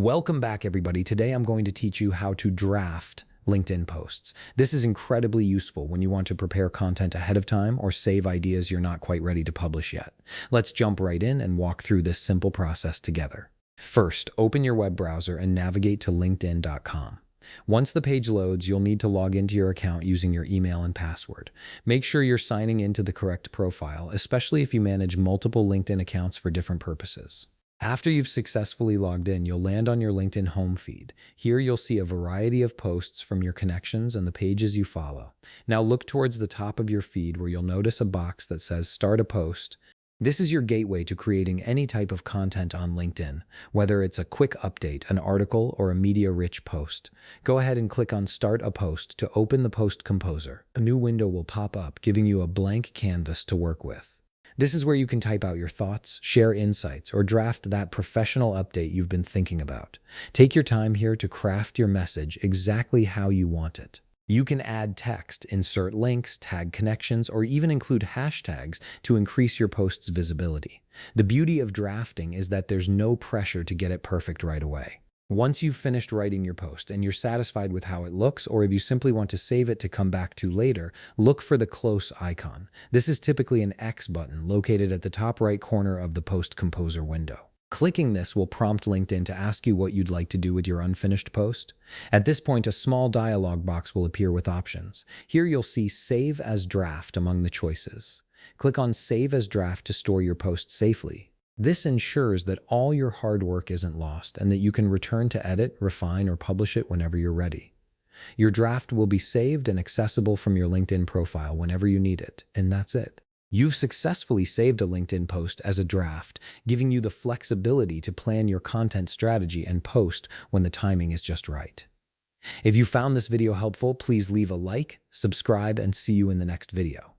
Welcome back, everybody. Today I'm going to teach you how to draft LinkedIn posts. This is incredibly useful when you want to prepare content ahead of time or save ideas you're not quite ready to publish yet. Let's jump right in and walk through this simple process together. First, open your web browser and navigate to linkedin.com. Once the page loads, you'll need to log into your account using your email and password. Make sure you're signing into the correct profile, especially if you manage multiple LinkedIn accounts for different purposes. After you've successfully logged in, you'll land on your LinkedIn home feed. Here you'll see a variety of posts from your connections and the pages you follow. Now look towards the top of your feed where you'll notice a box that says Start a Post. This is your gateway to creating any type of content on LinkedIn, whether it's a quick update, an article, or a media-rich post. Go ahead and click on Start a Post to open the Post Composer. A new window will pop up, giving you a blank canvas to work with. This is where you can type out your thoughts, share insights, or draft that professional update you've been thinking about. Take your time here to craft your message exactly how you want it. You can add text, insert links, tag connections, or even include hashtags to increase your post's visibility. The beauty of drafting is that there's no pressure to get it perfect right away. Once you've finished writing your post and you're satisfied with how it looks, or if you simply want to save it to come back to later, look for the close icon. This is typically an X button located at the top right corner of the Post Composer window. Clicking this will prompt LinkedIn to ask you what you'd like to do with your unfinished post. At this point, a small dialog box will appear with options. Here you'll see Save as Draft among the choices. Click on Save as Draft to store your post safely. This ensures that all your hard work isn't lost and that you can return to edit, refine, or publish it whenever you're ready. Your draft will be saved and accessible from your LinkedIn profile whenever you need it, and that's it. You've successfully saved a LinkedIn post as a draft, giving you the flexibility to plan your content strategy and post when the timing is just right. If you found this video helpful, please leave a like, subscribe, and see you in the next video.